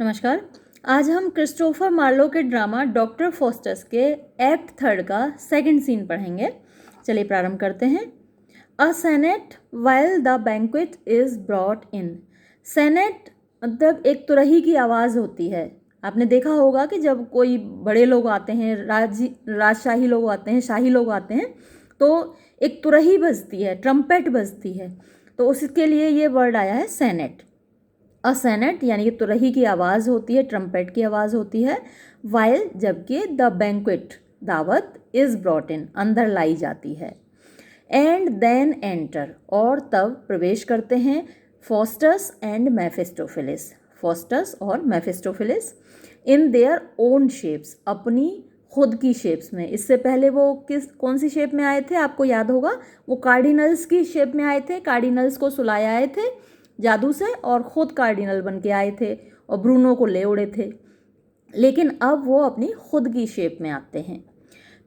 नमस्कार। आज हम क्रिस्टोफर मार्लो के ड्रामा डॉक्टर फॉस्टर्स के एक्ट थर्ड का सेकंड सीन पढ़ेंगे। चलिए प्रारंभ करते हैं। A sennet while the banquet is brought in. Sennet मतलब एक तुरही की आवाज़ होती है। आपने देखा होगा कि जब कोई बड़े लोग आते हैं, राजशाही लोग आते हैं, शाही लोग आते हैं, तो एक तुरही बजती है, ट्रम्पेट बजती है। तो उसके लिए ये वर्ड आया है सेनेट। अ सेनेट यानी कि तुरही की आवाज़ होती है, ट्रम्पेट की आवाज़ होती है। वाइल जबकि द बैंक्वेट दावत इज़ ब्रॉट इन अंदर लाई जाती है। एंड देन एंटर और तब प्रवेश करते हैं फॉस्टस एंड मेफिस्टोफिलिस। फॉस्टस और मेफिस्टोफिलिस इन देयर ओन शेप्स, अपनी खुद की शेप्स में। इससे पहले वो कौन सी शेप में आए थे आपको याद होगा, वो कार्डिनल्स की शेप में आए थे। कार्डिनल्स को सुलाए आए थे जादू से और ख़ुद कार्डिनल बन के आए थे और ब्रूनो को ले उड़े थे। लेकिन अब वो अपनी खुद की शेप में आते हैं।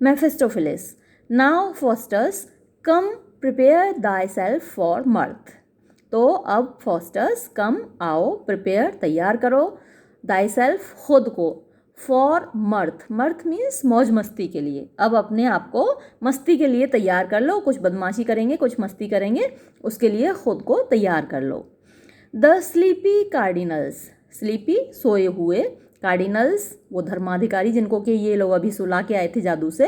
Mephistophilis, now Faustus come prepare thyself for mirth. तो अब फॉस्टर्स कम आओ, प्रिपेयर तैयार करो, दाई सेल्फ खुद को, फॉर मर्थ। मर्थ मीन्स मौज मस्ती के लिए। अब अपने आप को मस्ती के लिए तैयार कर लो, कुछ बदमाशी करेंगे, कुछ मस्ती करेंगे, उसके लिए खुद को तैयार कर लो। द स्लीपी कार्डिनल्स, स्लीपी सोए हुए, कार्डिनल्स वो धर्माधिकारी जिनको कि ये लोग अभी सुला के आए थे जादू से,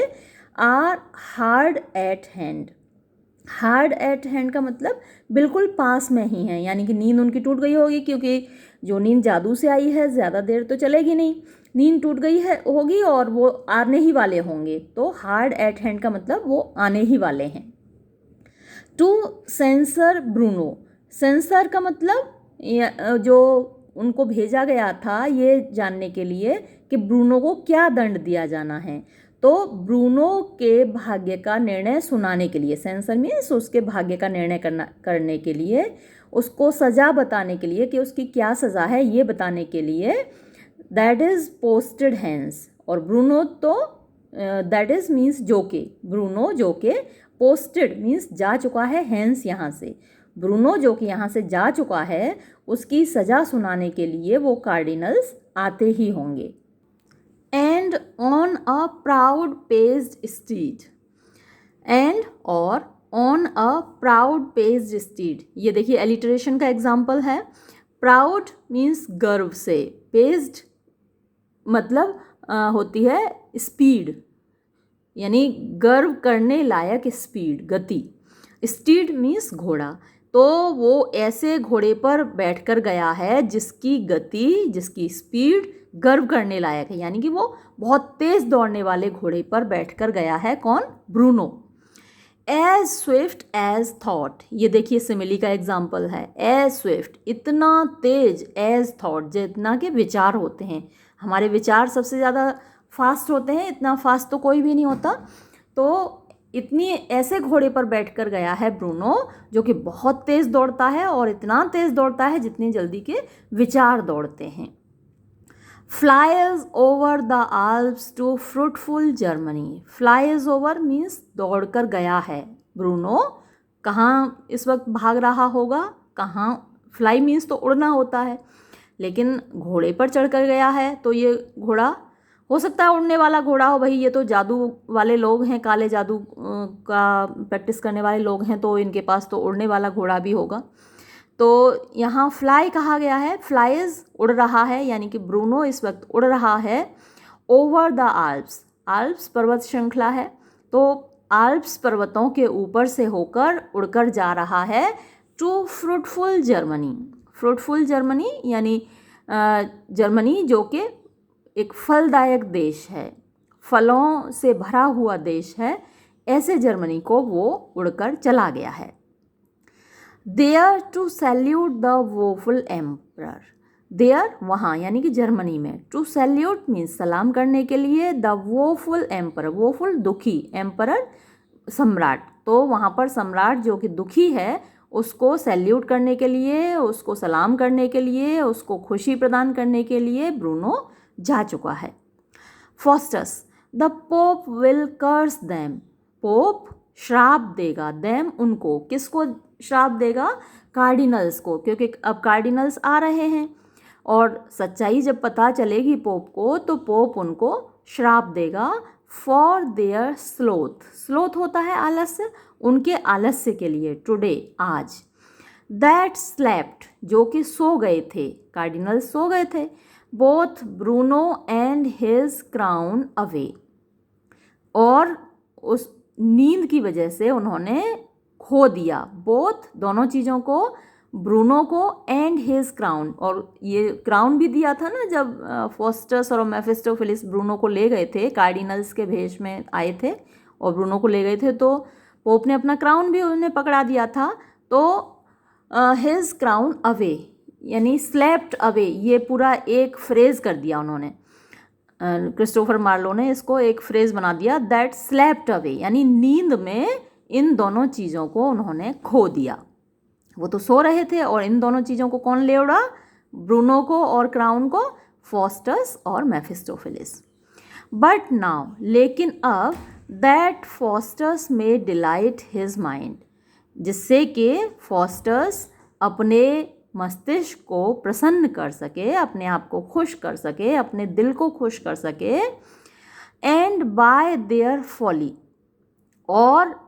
are hard at hand. Hard at hand का मतलब बिल्कुल पास में ही है, यानी कि नींद उनकी टूट गई होगी, क्योंकि जो नींद जादू से आई है ज़्यादा देर तो चलेगी नहीं, नींद टूट गई है होगी और वो आने ही वाले होंगे। तो हार्ड एट हैंड का मतलब वो आने ही वाले हैं। टू सेंसर ब्रूनो, सेंसर का मतलब जो उनको भेजा गया था ये जानने के लिए कि ब्रूनो को क्या दंड दिया जाना है। तो ब्रूनो के भाग्य का निर्णय सुनाने के लिए, सेंसर मीन्स उसके भाग्य का निर्णय करने के लिए, उसको सज़ा बताने के लिए कि उसकी क्या सज़ा है ये बताने के लिए, दैट इज़ पोस्टेड हैंस। और ब्रूनो तो दैट इज़ मीन्स जो के, ब्रूनो जो के, पोस्टेड मीन्स जा चुका है, हैंस यहाँ से, ब्रूनो जो कि यहाँ से जा चुका है, उसकी सज़ा सुनाने के लिए वो कार्डिनल्स आते ही होंगे। And on a proud paced steed, and और on a proud paced steed, ये देखिए एलिटरेशन का एग्जाम्पल है। प्राउड मीन्स गर्व से, पेज्ड मतलब होती है स्पीड, यानी गर्व करने लायक स्पीड, गति। स्टीड मीन्स घोड़ा। तो वो ऐसे घोड़े पर बैठकर गया है जिसकी गति, जिसकी स्पीड गर्व करने लायक है, यानी कि वो बहुत तेज दौड़ने वाले घोड़े पर बैठकर गया है। कौन? Bruno. As swift as thought, ये देखिए सिमिली का एग्जाम्पल है। एज स्विफ्ट इतना तेज, एज थॉट जितना के विचार होते हैं, हमारे विचार सबसे ज़्यादा फास्ट होते हैं, इतना फास्ट तो कोई भी नहीं होता। तो इतनी ऐसे घोड़े पर बैठकर गया है ब्रूनो जो कि बहुत तेज़ दौड़ता है, और इतना तेज़ दौड़ता है जितनी जल्दी के विचार दौड़ते हैं। Flies over the Alps to fruitful Germany. Flies over means दौड़कर गया है ब्रूनो। कहाँ इस वक्त भाग रहा होगा, कहाँ? फ्लाई मीन्स तो उड़ना होता है, लेकिन घोड़े पर चढ़कर गया है, तो ये घोड़ा हो सकता है उड़ने वाला घोड़ा हो। भाई ये तो जादू वाले लोग हैं, काले जादू का प्रैक्टिस करने वाले लोग हैं, तो इनके पास तो उड़ने वाला घोड़ा भी होगा। तो यहाँ फ्लाई कहा गया है, फ्लाइज उड़ रहा है, यानी कि ब्रूनो इस वक्त उड़ रहा है ओवर द आल्प्स। आल्प्स पर्वत श्रृंखला है, तो आल्प्स पर्वतों के ऊपर से होकर उड़कर जा रहा है to fruitful Germany. Fruitful Germany यानी जर्मनी जो कि एक फलदायक देश है, फलों से भरा हुआ देश है, ऐसे जर्मनी को वो उड़कर चला गया है। There to salute the woeful emperor, there वहाँ यानी कि जर्मनी में, टू सैल्यूट मीन्स सलाम करने के लिए, द वोफुल एम्परर, वोफुल दुखी, एम्परर सम्राट, तो वहाँ पर सम्राट जो कि दुखी है उसको सैल्यूट करने के लिए, उसको सलाम करने के लिए, उसको खुशी प्रदान करने के लिए ब्रूनो जा चुका है। Faustus, the pope will curse them, pope श्राप देगा, देम उनको, किसको श्राप देगा? कार्डिनल्स को, क्योंकि अब कार्डिनल्स आ रहे हैं। और सच्चाई जब पता चलेगी पोप को तो पोप उनको श्राप देगा फॉर देयर स्लोथ होता है आलस्य, उनके आलस्य के लिए, टुडे आज। दैट स्लेप्ट जो कि सो गए थे, कार्डिनल सो गए थे, both Bruno and his crown away, और उस नींद की वजह से उन्होंने खो दिया, बोथ दोनों चीज़ों को, ब्रूनो को एंड हिज क्राउन, और ये क्राउन भी दिया था ना जब फॉस्टस और मेफिस्टोफेलिस ब्रूनो को ले गए थे, कार्डिनल्स के भेष में आए थे और ब्रूनो को ले गए थे, तो पोप ने अपना क्राउन भी उन्हें पकड़ा दिया था। तो हिज क्राउन अवे यानी स्लेप्ट अवे, ये पूरा एक फ्रेज कर दिया उन्होंने, क्रिस्टोफर मार्लो ने इसको एक फ्रेज बना दिया, दैट स्लेप्ट अवे, यानी नींद में इन दोनों चीज़ों को उन्होंने खो दिया। वो तो सो रहे थे और इन दोनों चीज़ों को कौन ले उड़ा, ब्रूनो को और क्राउन को फॉस्टस और मेफिस्टोफेलिस। बट नाउ, लेकिन अब, that Faustus may delight his mind, जिससे कि फॉस्टस अपने मस्तिष्क को प्रसन्न कर सके, अपने आप को खुश कर सके, अपने दिल को खुश कर सके, एंड बाय देयर फॉली, और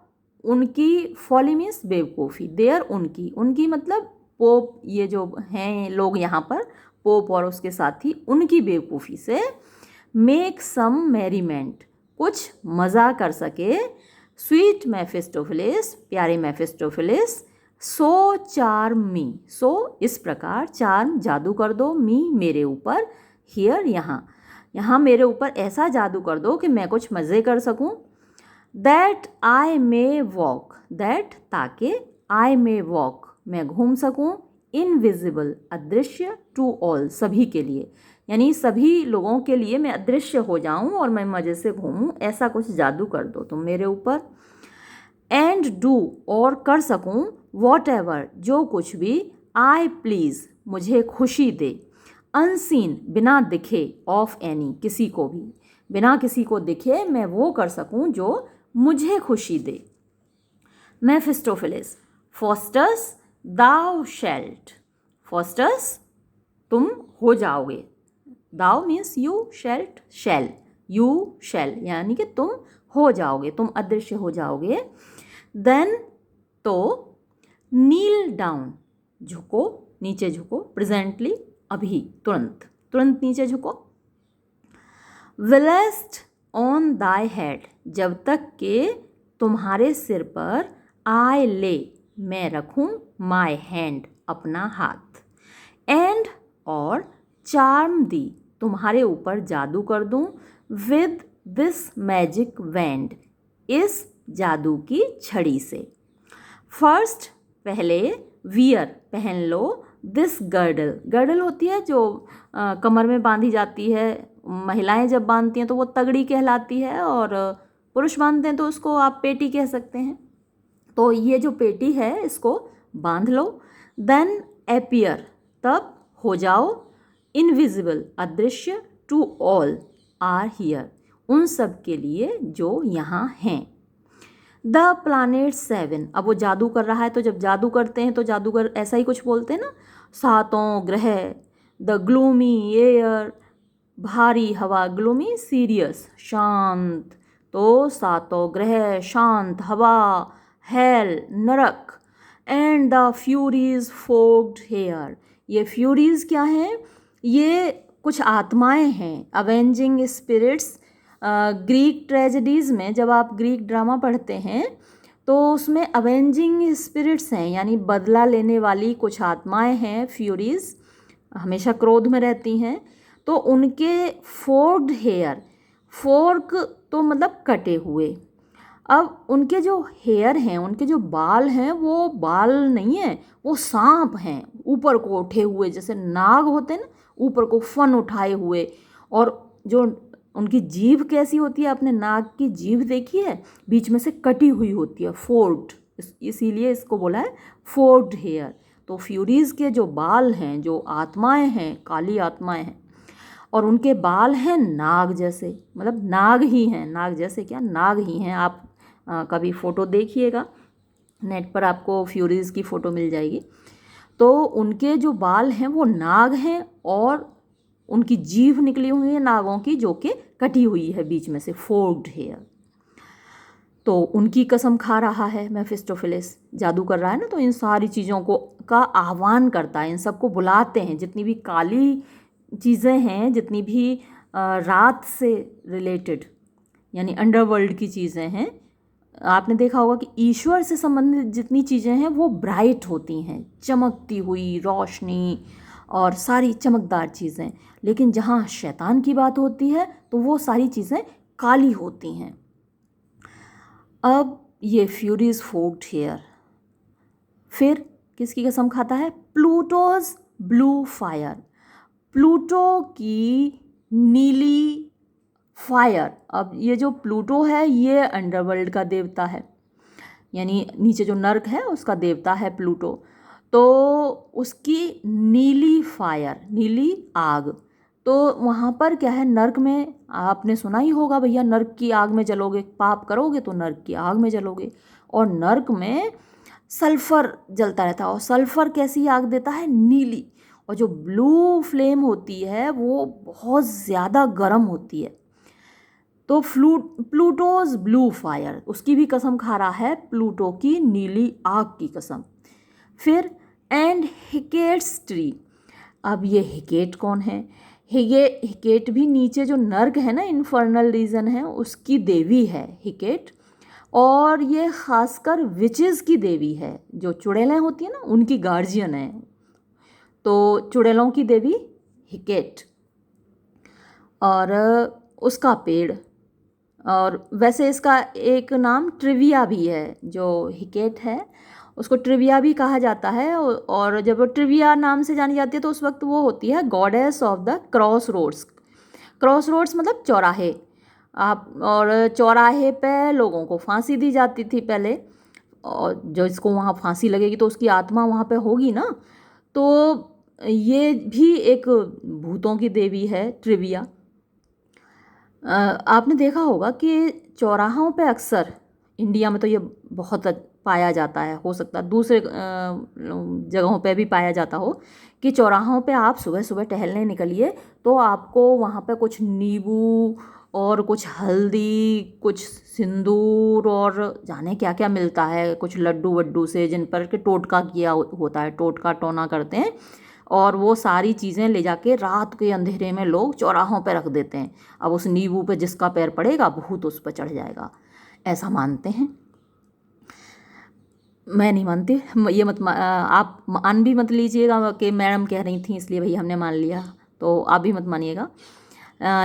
उनकी, फॉली मीन्स बेवकूफ़ी, देयर उनकी मतलब पोप, ये जो हैं लोग यहाँ पर, पोप और उसके साथी, उनकी बेवकूफ़ी से, मेक सम मैरीमेंट, कुछ मज़ा कर सके, स्वीट मेफिस्टोफेलिस, प्यारे मेफिस्टोफेलिस, सो चार्म मी, सो इस प्रकार, चार्म जादू कर दो, मी मेरे ऊपर, हियर यहाँ मेरे ऊपर ऐसा जादू कर दो कि मैं कुछ मज़े कर सकूं, that I may walk, that ताकि, आई मे वॉक मैं घूम सकूं, इनविजिबल अदृश्य, टू ऑल सभी के लिए, यानी सभी लोगों के लिए मैं अदृश्य हो जाऊं और मैं मज़े से घूमूं, ऐसा कुछ जादू कर दो तुम मेरे ऊपर, एंड डू और कर सकूं, वॉट एवर जो कुछ भी, आई प्लीज़ मुझे खुशी दे, अनसीन बिना दिखे, ऑफ एनी किसी को भी, बिना किसी को दिखे मैं वो कर सकूं जो मुझे खुशी दे। मेफिस्टोफेलिस, फॉस्टस दाउ शैल्ट, फॉस्टस तुम हो जाओगे, thou means you, shalt shall, you shall यानी कि तुम हो जाओगे, तुम अदृश्य हो जाओगे, देन तो, नील डाउन झुको, नीचे झुको, प्रेजेंटली अभी, तुरंत नीचे झुको, विलेस्ट ऑन दाई हेड जब तक कि तुम्हारे सिर पर, आई ले मैं रखूं, माई हैंड अपना हाथ, एंड और, चार्म दी तुम्हारे ऊपर जादू कर दूं, विद दिस मैजिक वैंड इस जादू की छड़ी से, फर्स्ट पहले, वियर पहन लो, दिस गर्डल होती है जो कमर में बांधी जाती है, महिलाएं जब बांधती हैं तो वो तगड़ी कहलाती है, और पुरुष बांधते हैं तो उसको आप पेटी कह सकते हैं, तो ये जो पेटी है इसको बांध लो, देन अपीयर तब हो जाओ, इनविजिबल अदृश्य, टू ऑल आर हियर उन सब के लिए जो यहाँ हैं, द प्लानेट 7, अब वो जादू कर रहा है तो जब जादू करते हैं तो जादूगर ऐसा ही कुछ बोलते हैं ना, सातों ग्रह, द ग्लूमी एयर भारी हवा, ग्लूमी सीरियस शांत, तो सातों ग्रह, शांत हवा, हेल नरक, एंड द फ्यूरीज फोग्ड हेयर, ये फ्यूरीज क्या हैं, ये कुछ आत्माएं हैं, अवेंजिंग स्पिरिट्स। ग्रीक ट्रेजेडीज़ में जब आप ग्रीक ड्रामा पढ़ते हैं तो उसमें अवेंजिंग स्पिरिट्स हैं, यानी बदला लेने वाली कुछ आत्माएं हैं, फ्यूरीज हमेशा क्रोध में रहती हैं, तो उनके फोर्क्ड हेयर, फोर्क तो मतलब कटे हुए, अब उनके जो हेयर हैं, उनके जो बाल हैं, वो बाल नहीं हैं, वो सांप हैं, ऊपर को उठे हुए, जैसे नाग होते हैं ना, ऊपर को फन उठाए हुए, और जो उनकी जीभ कैसी होती है, आपने नाग की जीभ देखी है, बीच में से कटी हुई होती है, फोर्क्ड, इसीलिए इसको बोला है फोर्क्ड हेयर। तो फ्यूरीज़ के जो बाल हैं, जो आत्माएं हैं, काली आत्माएं हैं, और उनके बाल हैं नाग जैसे, मतलब नाग ही हैं, नाग जैसे क्या, नाग ही हैं। आप कभी फ़ोटो देखिएगा, नेट पर आपको फ्यूरीज़ की फ़ोटो मिल जाएगी। तो तो उनके जो बाल हैं वो नाग हैं और उनकी जीभ निकली हुई है नागों की, जो कि कटी हुई है बीच में से, फोर्क्ड हेयर। तो उनकी कसम खा रहा है मेफिस्टोफेलिस, जादू कर रहा है ना, तो इन सारी चीज़ों को का आह्वान करता है, इन सबको बुलाते हैं, जितनी भी काली चीज़ें हैं, जितनी भी रात से रिलेटेड यानी अंडरवर्ल्ड की चीज़ें हैं। आपने देखा होगा कि ईश्वर से संबंधित जितनी चीज़ें हैं वो ब्राइट होती हैं, चमकती हुई रोशनी और सारी चमकदार चीज़ें, लेकिन जहाँ शैतान की बात होती है तो वो सारी चीज़ें काली होती हैं। अब ये फ्यूरीज फोर्क्ड हेयर फिर किसकी कसम खाता है? प्लूटोज ब्लू फायर, प्लूटो की नीली फायर। अब ये जो प्लूटो है ये अंडरवर्ल्ड का देवता है, यानी नीचे जो नर्क है उसका देवता है प्लूटो। तो उसकी नीली फायर, नीली आग, तो वहाँ पर क्या है, नर्क में आपने सुना ही होगा भैया, नर्क की आग में जलोगे, पाप करोगे तो नर्क की आग में जलोगे। और नर्क में सल्फ़र जलता रहता है, और सल्फ़र कैसी आग देता है? नीली। और जो ब्लू फ्लेम होती है वो बहुत ज़्यादा गर्म होती है। तो प्लूटोज ब्लू फायर, उसकी भी कसम खा रहा है, प्लूटो की नीली आग की कसम। फिर एंड हिकेट्स ट्री। अब ये हिकेट कौन है? हिकेट भी नीचे जो नर्क है ना, इन्फर्नल रीजन है, उसकी देवी है हिकेट। और ये खासकर विचेस की देवी है, जो चुड़ैलें होती हैं ना उनकी गार्जियन है। तो चुड़ैलों की देवी हिकेट, और उसका पेड़। और वैसे इसका एक नाम ट्रिविया भी है, जो हिकेट है उसको ट्रिविया भी कहा जाता है। और जब वो ट्रिविया नाम से जानी जाती है तो उस वक्त वो होती है goddess of the crossroads. Crossroads मतलब चौराहे। और चौराहे पे लोगों को फांसी दी जाती थी पहले, और जो इसको वहाँ फांसी लगेगी तो उसकी आत्मा वहाँ पे होगी ना। तो ये भी एक भूतों की देवी है ट्रिविया। आपने देखा होगा कि चौराहों पे अक्सर, इंडिया में तो ये बहुत पाया जाता है, हो सकता है दूसरे जगहों पे भी पाया जाता हो, कि चौराहों पे आप सुबह सुबह टहलने निकलिए तो आपको वहाँ पे कुछ नींबू और कुछ हल्दी, कुछ सिंदूर और जाने क्या क्या मिलता है, कुछ लड्डू वड्डू से, जिन पर के टोटका किया होता है, टोटका टोना करते हैं, और वो सारी चीज़ें ले जाके रात के अंधेरे में लोग चौराहों पे रख देते हैं। अब उस नींबू पे जिसका पैर पड़ेगा भूत उस पर चढ़ जाएगा, ऐसा मानते हैं। मैं नहीं मानती, ये आप मान भी मत लीजिएगा कि मैडम कह रही थी इसलिए भैया हमने मान लिया, तो आप भी मत मानिएगा।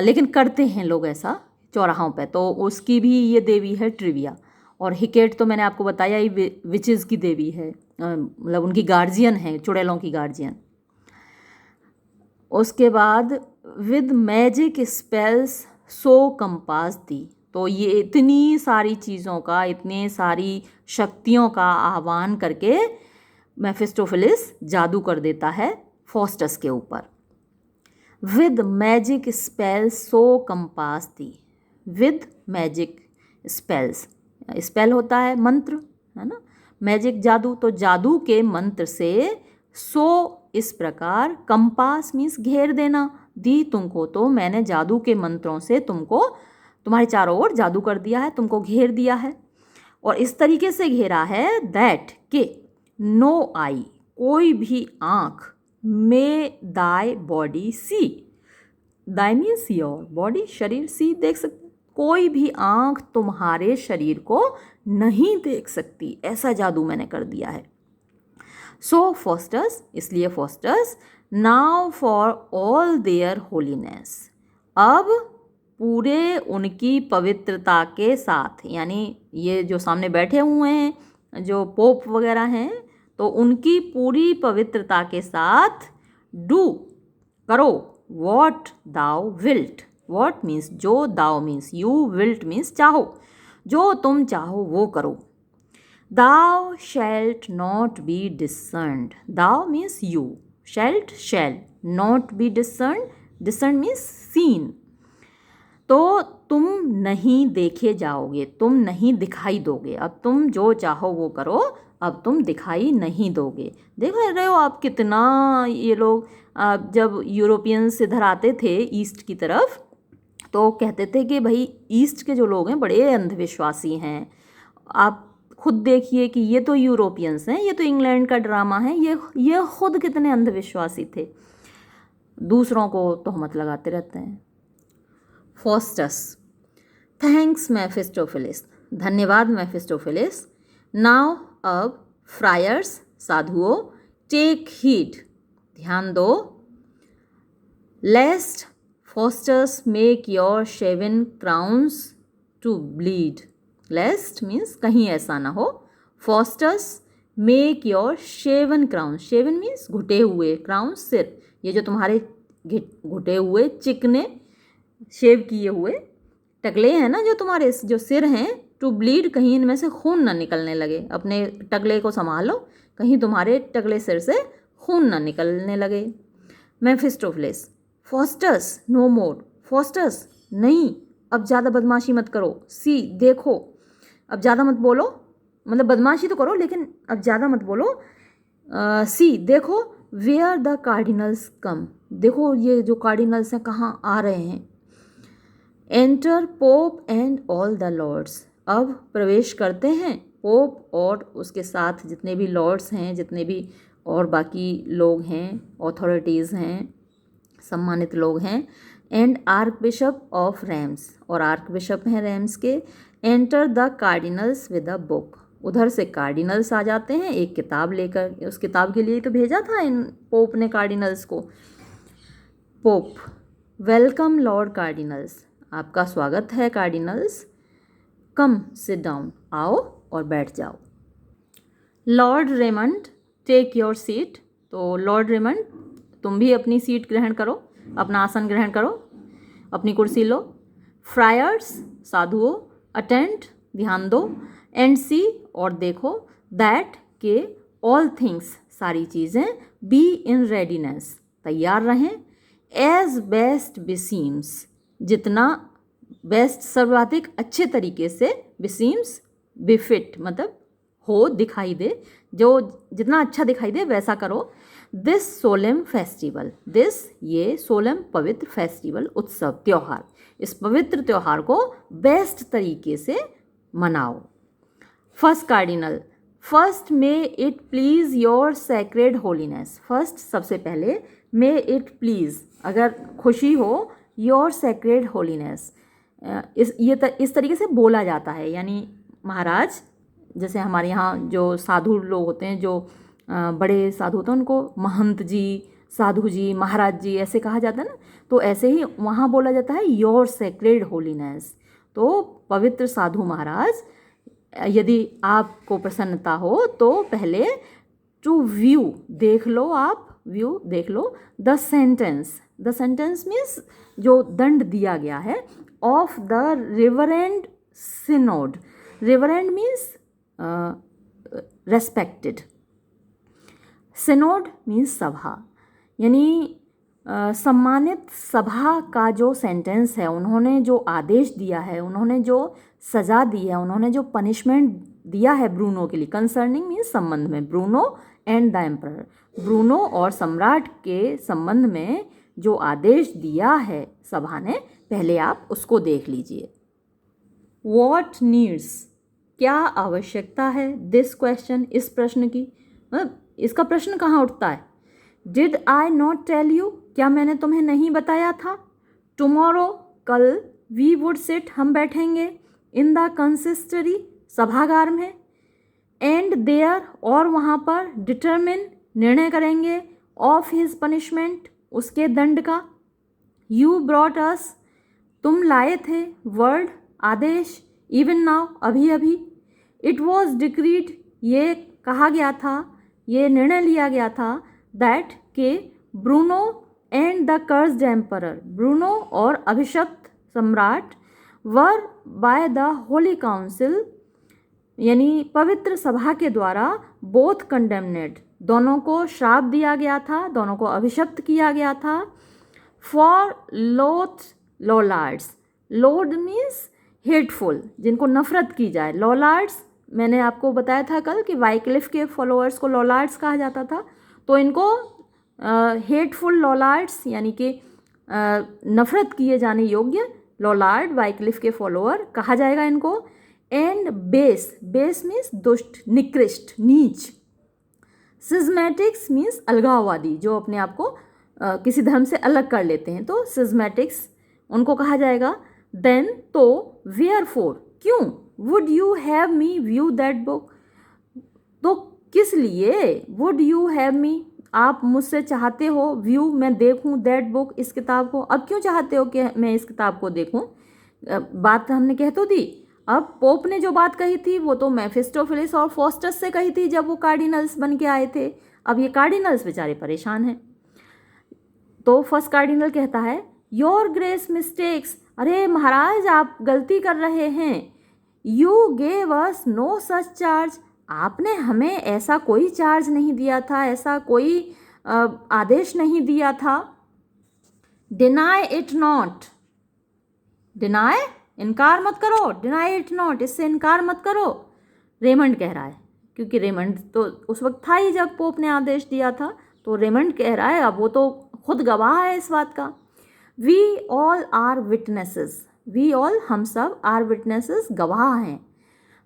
लेकिन करते हैं लोग ऐसा चौराहों पे। तो उसकी भी ये देवी है ट्रिविया। और हिकेट तो मैंने आपको बताया ही विचेस की देवी है, मतलब उनकी गार्जियन है, चुड़ैलों की गार्जियन। उसके बाद with magic spells so compass thee. तो ये इतनी सारी चीज़ों का, इतने सारी शक्तियों का आह्वान करके मेफिस्टोफेलिस जादू कर देता है फॉस्टस के ऊपर। With magic spells so compass the, with magic spells, spell होता है मंत्र, है ना, मैजिक जादू, तो जादू के मंत्र से, सो इस प्रकार, कंपास मीन्स घेर देना, दी तुमको, तो मैंने जादू के मंत्रों से तुमको, तुम्हारे चारों ओर जादू कर दिया है, तुमको घेर दिया है। और इस तरीके से घेरा है दैट के नो आई, कोई भी आँख, may thy body see, thy means your body, शरीर, सी देख सकते, कोई भी आँख तुम्हारे शरीर को नहीं देख सकती, ऐसा जादू मैंने कर दिया है। सो फॉस्टस, इसलिए Faustus, now for all their holiness, अब पूरे उनकी पवित्रता के साथ, यानी ये जो सामने बैठे हुए हैं जो पोप वगैरह हैं, तो उनकी पूरी पवित्रता के साथ, डू करो, what thou wilt, what means जो, thou means you, wilt means चाहो, जो तुम चाहो वो करो। Thou shalt not be discerned. Thou means you. Shalt, shall. Not be discerned. Discerned means seen. तो तुम नहीं देखे जाओगे, तुम नहीं दिखाई दोगे। अब तुम जो चाहो वो करो, अब तुम दिखाई नहीं दोगे। देख रहे हो आप कितना ये लोग जब यूरोपियंस इधर आते थे ईस्ट की तरफ तो कहते थे कि भाई ईस्ट के जो लोग हैं बड़े अंधविश्वासी हैं। आप खुद देखिए कि ये तो यूरोपियंस हैं, ये तो इंग्लैंड का ड्रामा है, ये खुद कितने अंधविश्वासी थे, दूसरों को तोहमत लगाते रहते हैं। फॉस्टस, थैंक्स मेफिस्टोफिलिस, धन्यवाद मेफिस्टोफिलिस। नाउ अब फ्रायर्स, साधुओं, टेक हीड, ध्यान दो। Lest Faustus make your shaven crowns to bleed. Lest means कहीं ऐसा ना हो। Faustus make your shaven crowns, shaven means घुटे हुए, क्राउन्स सिर, ये जो तुम्हारे घुटे हुए चिकने शेव किए हुए टकले हैं ना जो तुम्हारे जो सिर हैं, टू ब्लीड, कहीं इनमें से खून ना निकलने लगे। अपने टकले को संभालो, कहीं तुम्हारे टकले सिर से खून ना निकलने लगे। मेफिस्टोफिलिस, फॉस्टर्स नो मोर, फॉस्टर्स नहीं, अब ज़्यादा बदमाशी मत करो। सी, देखो, अब ज़्यादा मत बोलो, मतलब बदमाशी तो करो लेकिन अब ज़्यादा मत बोलो। सी, देखो, वेयर द कार्डिनल्स कम, देखो ये जो कार्डिनल्स हैं कहाँ आ रहे हैं। Enter pope and all the lords, अब प्रवेश करते हैं पोप और उसके साथ जितने भी लॉर्ड्स हैं, जितने भी और बाकी लोग हैं, ऑथोरिटीज़ हैं, सम्मानित लोग हैं। And archbishop of Rheims, और आर्क बिशप हैं रैम्स के। Enter the cardinals with a book, उधर से कार्डिनल्स आ जाते हैं एक किताब लेकर, उस किताब के लिए तो भेजा था इन पोप ने कार्डिनल्स को। पोप, वेलकम लॉर्ड कार्डिनल्स, आपका स्वागत है कार्डिनल्स। कम सिट डाउन, आओ और बैठ जाओ। Lord Raymond take your seat, तो लॉर्ड रेमंड तुम भी अपनी सीट ग्रहण करो, अपना आसन ग्रहण करो, अपनी कुर्सी लो। फ्रायर्स, साधुओं, अटेंड, ध्यान दो। एंड सी, और देखो, दैट के ऑल थिंग्स, सारी चीज़ें, बी इन रेडीनेस, तैयार रहें। एज बेस्ट बिसीम्स, जितना बेस्ट, सर्वाधिक अच्छे तरीके से, बिसीम्स बिफिट मतलब हो, दिखाई दे, जो जितना अच्छा दिखाई दे वैसा करो। दिस सोलेम फेस्टिवल, दिस ये सोलेम पवित्र, फेस्टिवल उत्सव, त्यौहार, इस पवित्र त्यौहार को बेस्ट तरीके से मनाओ। First cardinal, first may it please your sacred holiness, first सबसे पहले, मे इट प्लीज़ अगर खुशी हो, योर सैक्रेड होलीनेस, इस तरीके से बोला जाता है, यानी महाराज, जैसे हमारे यहाँ जो साधु लोग होते हैं, जो बड़े साधु होते हैं, उनको महंत जी, साधु जी, महाराज जी ऐसे कहा जाता है ना, तो ऐसे ही वहाँ बोला जाता है योर सैक्रेड होलीनेस, तो पवित्र साधु महाराज, यदि आपको प्रसन्नता हो तो पहले टू व्यू, देख लो आप, व्यू देख लो, the sentence, the sentence means जो दंड दिया गया है, of the reverend synod, reverend means respected, synod means सभा, यानी सम्मानित सभा का जो सेंटेंस है, उन्होंने जो आदेश दिया है, उन्होंने जो सज़ा दी है, उन्होंने जो पनिशमेंट दिया है ब्रूनो के लिए, कंसर्निंग मीन्स संबंध में, Bruno and the emperor, Bruno और सम्राट के संबंध में जो आदेश दिया है सभा ने, पहले आप उसको देख लीजिए। वॉट नीड्स, क्या आवश्यकता है, दिस क्वेश्चन, इस प्रश्न की, मतलब इसका प्रश्न कहाँ उठता है। Did I not tell you, क्या मैंने तुम्हें नहीं बताया था। टुमारो, कल, वी वुड सिट, हम बैठेंगे, इन द कंसिस्टरी, सभागार में, एंड देयर, और वहाँ पर, डिटरमिन, निर्णय करेंगे, ऑफ हिज पनिशमेंट, उसके दंड का। यू ब्रॉट अस, तुम लाए थे, वर्ड, आदेश, इवन नाउ, अभी अभी। इट वॉज डिक्रीड, ये कहा गया था, ये निर्णय लिया गया था, दैट के Bruno and the cursed emperor, Bruno और अभिशप्त सम्राट, वर बाय द होली काउंसिल, यानी पवित्र सभा के द्वारा, बोथ कंडेमनेड, दोनों को श्राप दिया गया था, दोनों को अभिशप्त किया गया था। फॉर लोथ लोलार्ड्स, लोड मीन्स हेटफुल, जिनको नफरत की जाए, लोलार्ड्स मैंने आपको बताया था कल कि वाइक्लिफ के फॉलोअर्स को लॉलार्ड्स कहा जाता था, तो इनको हेटफुल लॉलार्ड्स यानी कि नफरत किए जाने योग्य लॉलार्ड, वाइक्लिफ के फॉलोअर कहा जाएगा इनको। एंड बेस, बेस मीन्स दुष्ट, निकृष्ट, नीच। सिस्मेटिक्स मीन्स अलगाववादी, जो अपने आप को किसी धर्म से अलग कर लेते हैं, तो सिस्मेटिक्स उनको कहा जाएगा। देन तो वेयरफॉर, क्यों, would you have me view that book, तो किस लिए, वुड यू हैव मी, आप मुझसे चाहते हो, व्यू मैं देखूं, दैट बुक इस किताब को। अब क्यों चाहते हो कि मैं इस किताब को देखूं, बात हमने कह तो दी। अब पोप ने जो बात कही थी वो तो मेफिस्टोफेलिस और फॉस्टस से कही थी जब वो कार्डिनल्स बन के आए थे। अब ये कार्डिनल्स बेचारे परेशान हैं। तो फर्स्ट कार्डिनल कहता है योर ग्रेस मिस्टेक्स, अरे महाराज आप गलती कर रहे हैं। You gave us no such charge, आपने हमें ऐसा कोई चार्ज नहीं दिया था, ऐसा कोई आदेश नहीं दिया था। डिनाई इट नॉट, डिनाई इनकार मत करो, डिनाई इट नॉट इससे इनकार मत करो, रेमंड कह रहा है, क्योंकि रेमंड तो उस वक्त था ही जब पोप ने आदेश दिया था, तो रेमंड कह रहा है, अब वो तो खुद गवाह है इस बात का। We all are witnesses, we all हम सब, आर विटनेसेस गवाह हैं,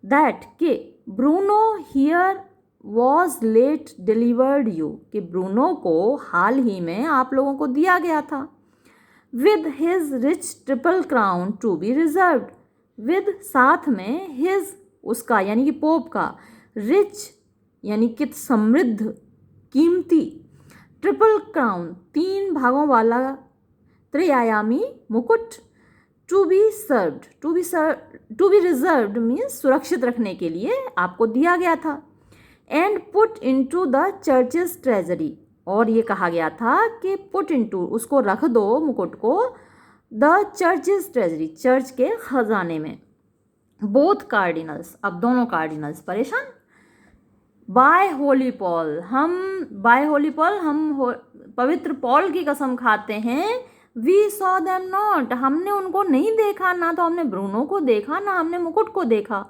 दैट कि Bruno here was late delivered you, कि ब्रूनो को हाल ही में आप लोगों को दिया गया था। With his rich triple crown to be reserved, with साथ में, हिज उसका यानी कि पोप का, रिच यानी कि समृद्ध, कीमती, ट्रिपल क्राउन 3 भागों वाला त्रिआयामी मुकुट, to be served, to be reserved means सुरक्षित रखने के लिए आपको दिया गया था। And put into the church's treasury, और ये कहा गया था कि पुट इनटू उसको रख दो मुकुट को, द चर्चेस ट्रेजरी चर्च के खजाने में। बोथ कार्डिनल्स, अब दोनों कार्डिनल्स परेशान। बाय होली पॉल, हम पवित्र पॉल की कसम खाते हैं, वी सॉ देम नॉट, हमने उनको नहीं देखा, ना तो हमने ब्रूनो को देखा ना हमने मुकुट को देखा।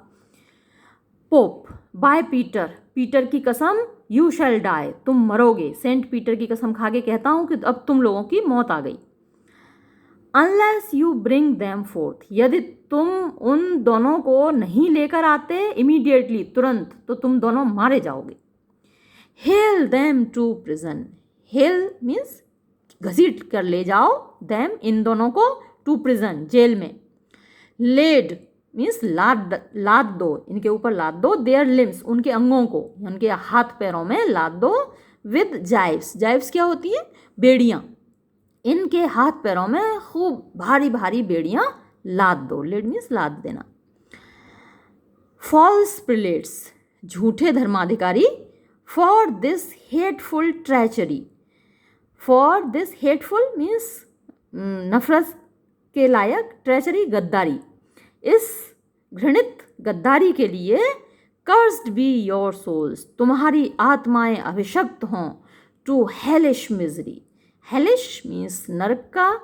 पोप बाय पीटर, पीटर की कसम, यू शैल डाई, तुम मरोगे, सेंट पीटर की कसम खा के कहता हूं कि अब तुम लोगों की मौत आ गई। Unless you bring them fourth, यदि तुम उन दोनों को नहीं लेकर आते इमीडिएटली, तुरंत, तो तुम दोनों मारे जाओगे। Hale them to prison, hale means घसीट कर ले जाओ, देम इन दोनों को, टू प्रिजन जेल में। लेड मीन्स लाद दो, इनके ऊपर लाद दो, देयर लिम्स उनके अंगों को, उनके हाथ पैरों में लाद दो। विद जाइव्स, जाइव्स क्या होती है, बेड़ियाँ, इनके हाथ पैरों में खूब भारी भारी बेड़ियाँ लाद दो, लेड मीन्स लाद देना। फॉल्स प्रिलेट्स, झूठे धर्माधिकारी, for this hateful treachery, for this hateful means नफरत के लायक, ट्रेचरी गद्दारी, इस घृणित गद्दारी के लिए, कर्स्ड बी योर सोल्स, तुम्हारी आत्माएं अभिशप्त हों, to hellish misery, hellish means नरक का,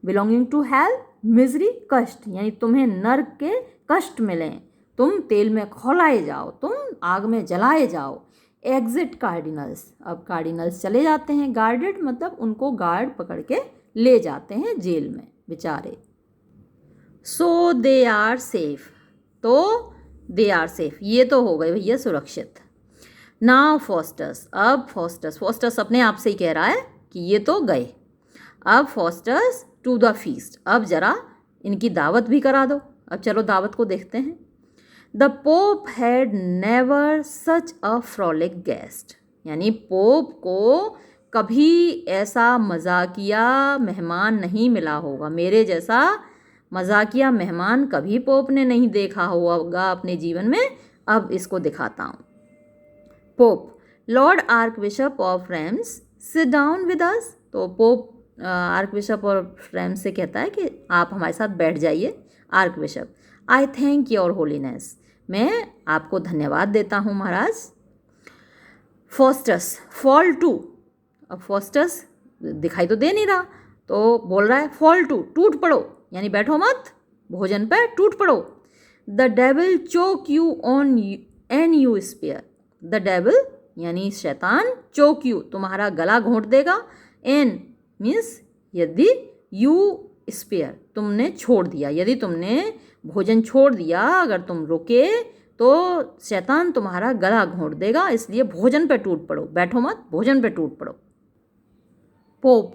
बिलोंगिंग टू हेल, मिजरी कष्ट, यानी तुम्हें नरक के कष्ट मिलें, तुम तेल में खौलाए जाओ, तुम आग में जलाए जाओ। एग्जिट कार्डिनल्स, अब कार्डिनल्स चले जाते हैं, गार्डेड मतलब उनको गार्ड पकड़ के ले जाते हैं जेल में बेचारे। सो दे आर सेफ, तो दे आर सेफ, ये तो हो गए भैया सुरक्षित। नाउ फॉस्टस, अब फॉस्टस अपने आप से ही कह रहा है कि ये तो गए, अब फॉस्टस टू द फीस्ट, अब जरा इनकी दावत भी करा दो। अब चलो दावत को देखते हैं। The pope had never such a frolic guest, यानी पोप को कभी ऐसा मजाकिया मेहमान नहीं मिला होगा, मेरे जैसा मजाकिया मेहमान कभी पोप ने नहीं देखा होगा अपने जीवन में। अब इसको दिखाता हूँ। Pope, Lord archbishop of Rheims, sit down with us, तो Pope archbishop of Rheims से कहता है कि आप हमारे साथ बैठ जाइए। Archbishop, I thank your holiness, मैं आपको धन्यवाद देता हूँ महाराज। फॉस्टस, फॉल टू, अब फॉस्टस दिखाई तो दे नहीं रहा, तो बोल रहा है फॉल टू, टूट पड़ो, यानी बैठो मत, भोजन पर टूट पड़ो। The devil choke you on and you spare, the devil यानी शैतान, चोक यू तुम्हारा गला घोंट देगा, एन मीन्स यदि, यू स्पेयर तुमने छोड़ दिया, यदि तुमने भोजन छोड़ दिया, अगर तुम रुके तो शैतान तुम्हारा गला घोंट देगा, इसलिए भोजन पे टूट पड़ो, बैठो मत, भोजन पे टूट पड़ो। Pope,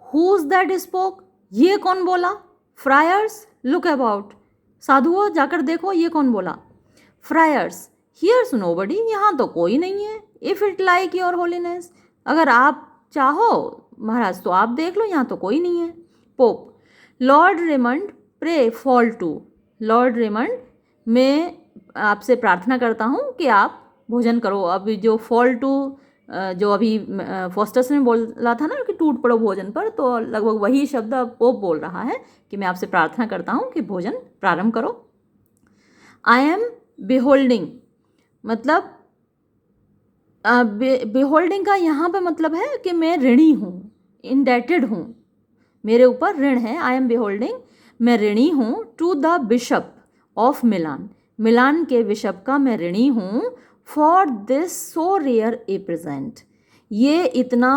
who is that spoke, ये कौन बोला? फ्रायर्स, लुक अबाउट, साधुओं जाकर देखो ये कौन बोला? फ्रायर्स, हियर्स नोबडी, यहाँ तो कोई नहीं है। If it like your holiness, अगर आप चाहो महाराज तो आप देख लो, यहाँ तो कोई नहीं है। Pope, lord Raymond pray fall to, lord Raymond मैं आपसे प्रार्थना करता हूँ कि आप भोजन करो। अभी जो फॉल टू जो अभी फॉस्टस ने बोला था ना कि टूट पड़ो भोजन पर, तो लगभग वही शब्द पोप बोल रहा है कि मैं आपसे प्रार्थना करता हूँ कि भोजन प्रारंभ करो। आई एम बिहोल्डिंग, मतलब बिहोल्डिंग का यहाँ पे मतलब है कि मैं ऋणी हूँ, इंडेटेड हूँ, मेरे ऊपर ऋण है। आई एम बिहोल्डिंग, मैं ऋणी हूँ, to the bishop of Milan, Milan के बिशप का मैं ऋणी हूँ, for this so rare a present, ये इतना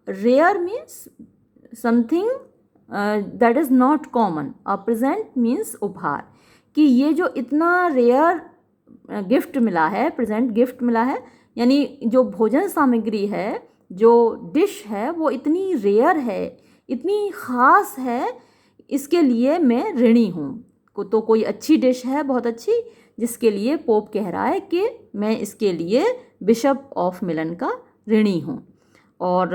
rare means something that is not common, a present means उपहार, कि ये जो इतना रेयर गिफ्ट मिला है, प्रेजेंट गिफ्ट मिला है, यानी जो भोजन सामग्री है, जो डिश है वो इतनी रेयर है, इतनी ख़ास है, इसके लिए मैं ऋणी हूँ। तो कोई अच्छी डिश है बहुत अच्छी, जिसके लिए पोप कह रहा है कि मैं इसके लिए बिशप ऑफ मिलन का ऋणी हूँ। और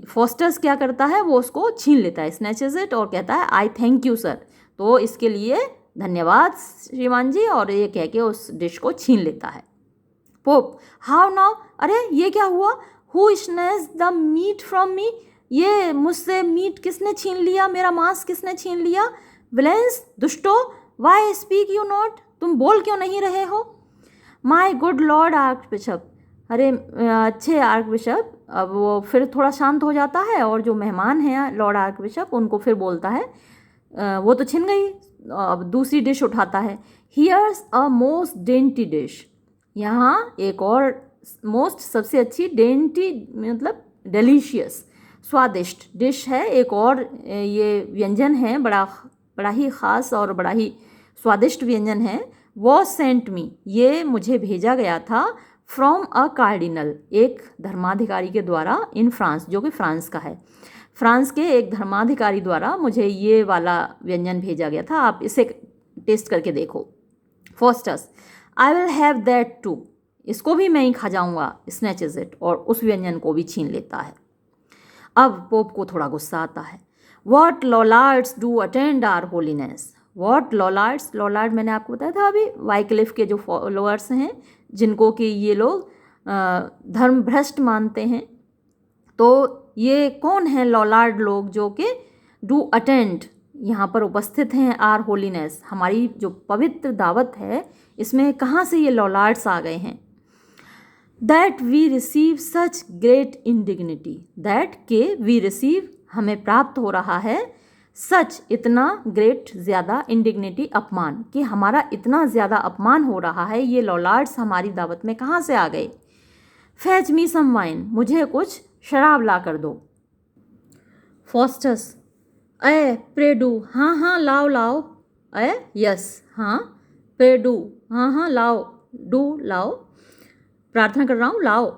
फॉस्टस क्या करता है, वो उसको छीन लेता है, स्नैचेस इट, और कहता है आई थैंक यू सर, तो इसके लिए धन्यवाद श्रीमान जी, और ये कह के उस डिश को छीन लेता है। पोप, हाउ नाउ, अरे ये क्या हुआ? Who snatch the meat from me, ये मुझसे मीट किसने छीन लिया, मेरा मांस किसने छीन लिया? विलेंस, दुष्टो, वाई स्पीक यू नॉट, तुम बोल क्यों नहीं रहे हो? My good lord archbishop, अरे अच्छे आर्क बिशप, अब वो फिर थोड़ा शांत हो जाता है, और जो मेहमान हैं लॉर्ड आर्क बिशप उनको फिर बोलता है वो तो छिन गई, अब दूसरी डिश उठाता है। Here's a most dainty dish, यहाँ एक और मोस्ट सबसे अच्छी, डेंटी मतलब डिलीशियस, स्वादिष्ट डिश है, एक और ये व्यंजन है, बड़ा ही ख़ास और बड़ा ही स्वादिष्ट व्यंजन है। वॉज सेंट मी, ये मुझे भेजा गया था, फ्रॉम अ कार्डिनल, एक धर्माधिकारी के द्वारा, इन फ्रांस, जो कि फ्रांस का है, फ्रांस के एक धर्माधिकारी द्वारा मुझे ये वाला व्यंजन भेजा गया था, आप इसे टेस्ट करके देखो। Faustus, I will have that too, इसको भी मैं ही खा जाऊँगा, स्नैचेस इट, और उस व्यंजन को भी छीन लेता है। अब पोप को थोड़ा गुस्सा आता है। What Lollards do attend our holiness, what Lollards, Lollard मैंने आपको बताया था अभी, वाइक्लिफ के जो फॉलोअर्स हैं, जिनको कि ये लोग धर्म भ्रष्ट मानते हैं, तो ये कौन है लॉलार्ड लोग जो कि डू अटेंड, यहाँ पर उपस्थित हैं, आर होलीनेस, हमारी जो पवित्र दावत है, इसमें कहाँ से ये लॉलार्ड्स आ गए हैं? That we receive such great indignity, that के वी रिसीव हमें प्राप्त हो रहा है, सच इतना, ग्रेट ज़्यादा, इंडिग्निटी अपमान, कि हमारा इतना ज़्यादा अपमान हो रहा है, ये लॉलार्ड्स हमारी दावत में कहाँ से आ गए? फैच मी सम वाइन, मुझे कुछ शराब ला कर दो। फॉस्टस, अय प्रे डू, हाँ हाँ लाओ लाओ, अय यस, हाँ, प्रे डू, हाँ हाँ लाओ, डू लाओ, प्रार्थना कर रहा हूँ, लाओ।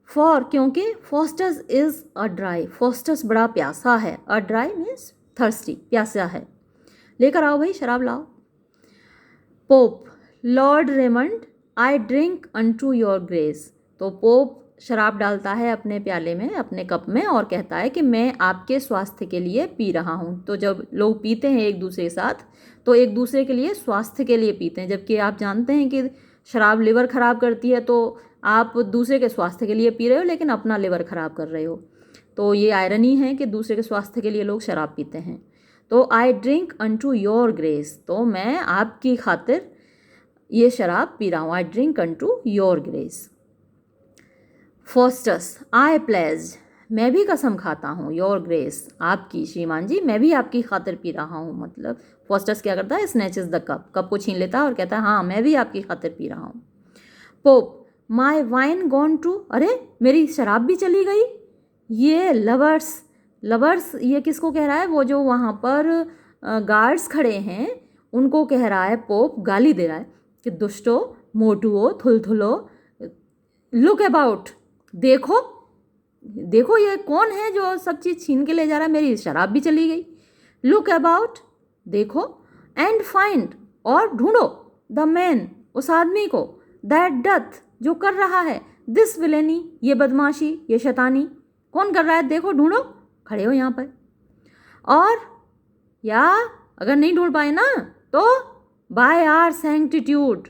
फॉर, क्योंकि Faustus is a dry, Faustus बड़ा प्यासा है, अ ड्राई मीन्स थर्स्टी, प्यासा है, लेकर आओ भाई शराब लाओ। Pope, lord Raymond I drink unto your grace, तो पोप शराब डालता है अपने प्याले में, अपने कप में, और कहता है कि मैं आपके स्वास्थ्य के लिए पी रहा हूँ। तो जब लोग पीते हैं एक दूसरे के साथ, तो एक दूसरे के लिए, स्वास्थ्य के लिए पीते हैं, जबकि आप जानते हैं कि शराब लिवर ख़राब करती है, तो आप दूसरे के स्वास्थ्य के लिए पी रहे हो, लेकिन अपना लिवर ख़राब कर रहे हो। तो ये आयरनी है कि दूसरे के स्वास्थ्य के लिए लोग शराब पीते हैं। तो I drink unto your grace, तो मैं आपकी खातिर ये शराब पी रहा हूँ, I drink unto your grace. Faustus, I pledge, मैं भी कसम खाता हूँ, योर ग्रेस, आपकी श्रीमान जी, मैं भी आपकी खातिर पी रहा हूँ। मतलब फॉस्टस क्या करता है, स्नैचेस द कप, कप को छीन लेता है और कहता है हाँ मैं भी आपकी खातिर पी रहा हूँ। Pope my wine gone too, अरे मेरी शराब भी चली गई। ये लवर्स ये किसको कह रहा है? वो जो वहाँ पर गार्ड्स खड़े हैं उनको कह रहा है पोप, गाली दे रहा है कि दुष्टो, मोटुओ, थुलथुलो, लुक अबाउट, देखो देखो ये कौन है जो सब चीज़ छीन के ले जा रहा है, मेरी शराब भी चली गई। लुक अबाउट, देखो, एंड फाइंड, और ढूंढो, द मैन, उस आदमी को, दैट डथ, जो कर रहा है, दिस विलेनी, ये बदमाशी, ये शैतानी, कौन कर रहा है, देखो, ढूंढो, खड़े हो यहाँ पर। और या अगर नहीं ढूंढ पाए ना तो बाय आर सैंक्टिट्यूड,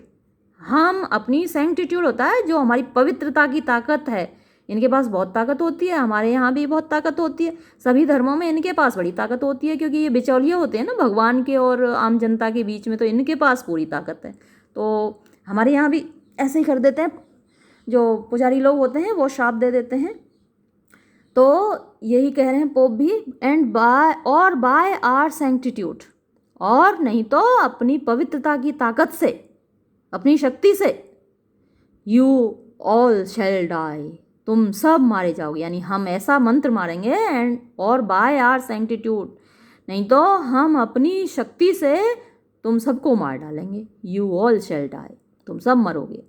हम अपनी सैंक्टिट्यूड होता है जो हमारी पवित्रता की ताकत है, इनके पास बहुत ताकत होती है, हमारे यहाँ भी बहुत ताकत होती है, सभी धर्मों में इनके पास बड़ी ताकत होती है, क्योंकि ये बिचौलिए होते हैं ना भगवान के और आम जनता के बीच में, तो इनके पास पूरी ताकत है। तो हमारे यहाँ भी ऐसे ही कर देते हैं, जो पुजारी लोग होते हैं वो शाप दे देते हैं। तो यही कह रहे हैं पोप भी, एंड बाय आर सैंक्टिट्यूड, और नहीं तो अपनी पवित्रता की ताकत से, अपनी शक्ति से, यू ऑल शैल डाई, तुम सब मारे जाओगे, यानी हम ऐसा मंत्र मारेंगे, एंड और बाय आर सैंक्टिट्यूड, नहीं तो हम अपनी शक्ति से तुम सबको मार डालेंगे। यू ऑल शैल डाई, तुम सब मरोगे।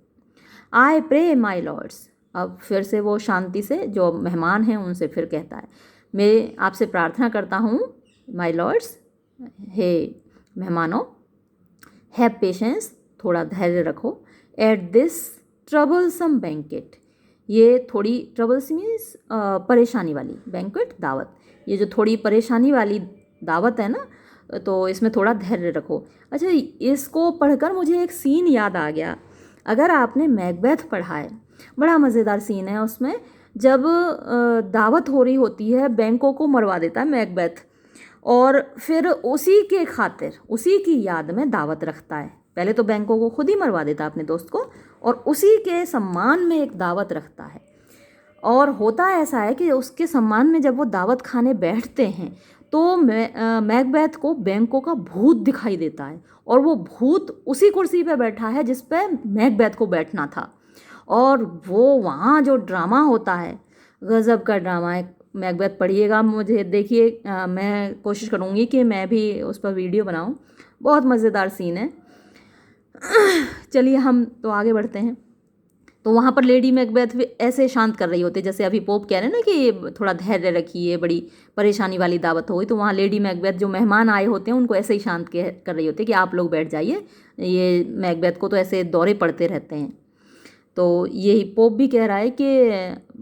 आई प्रे माई लॉर्ड्स, अब फिर से वो शांति से, जो मेहमान हैं उनसे फिर कहता है, मैं आपसे प्रार्थना करता हूँ माई लॉर्ड्स, हे मेहमानों, हैव पेशेंस, थोड़ा धैर्य रखो, एट दिस ट्रबलसम बैंकेट, ये थोड़ी ट्रबल्स मीन्स परेशानी वाली, बैंकेट दावत, ये जो थोड़ी परेशानी वाली दावत है ना, तो इसमें थोड़ा धैर्य रखो। अच्छा, इसको पढ़कर मुझे एक सीन याद आ गया, अगर आपने मैकबेथ पढ़ा है, बड़ा मज़ेदार सीन है उसमें, जब दावत हो रही होती है, बैंकों को मरवा देता है मैकबेथ, और फिर उसी के खातिर, उसी की याद में दावत रखता है। पहले तो बैंकों को खुद ही मरवा देता है अपने दोस्त को, और उसी के सम्मान में एक दावत रखता है। और होता ऐसा है कि उसके सम्मान में जब वो दावत खाने बैठते हैं तो मैकबेथ को बैंकों का भूत दिखाई देता है, और वो भूत उसी कुर्सी पे बैठा है जिस पे मैकबेथ को बैठना था। और वो वहाँ जो ड्रामा होता है, गज़ब का ड्रामा है। मैकबेथ पढ़िएगा, मुझे देखिए, मैं कोशिश करूँगी कि मैं भी उस पर वीडियो बनाऊँ, बहुत मज़ेदार सीन है। चलिए हम तो आगे बढ़ते हैं। तो वहाँ पर लेडी मैकबेथ भी ऐसे शांत कर रही होती है, जैसे अभी पोप कह रहे हैं ना कि थोड़ा धैर्य रखिए, बड़ी परेशानी वाली दावत हो गई, तो वहाँ लेडी मैकबेथ जो मेहमान आए होते हैं उनको ऐसे ही शांत कर रही होती है कि आप लोग बैठ जाइए, ये मैकबेथ को तो ऐसे दौरे पड़ते रहते हैं। तो यही पोप भी कह रहा है कि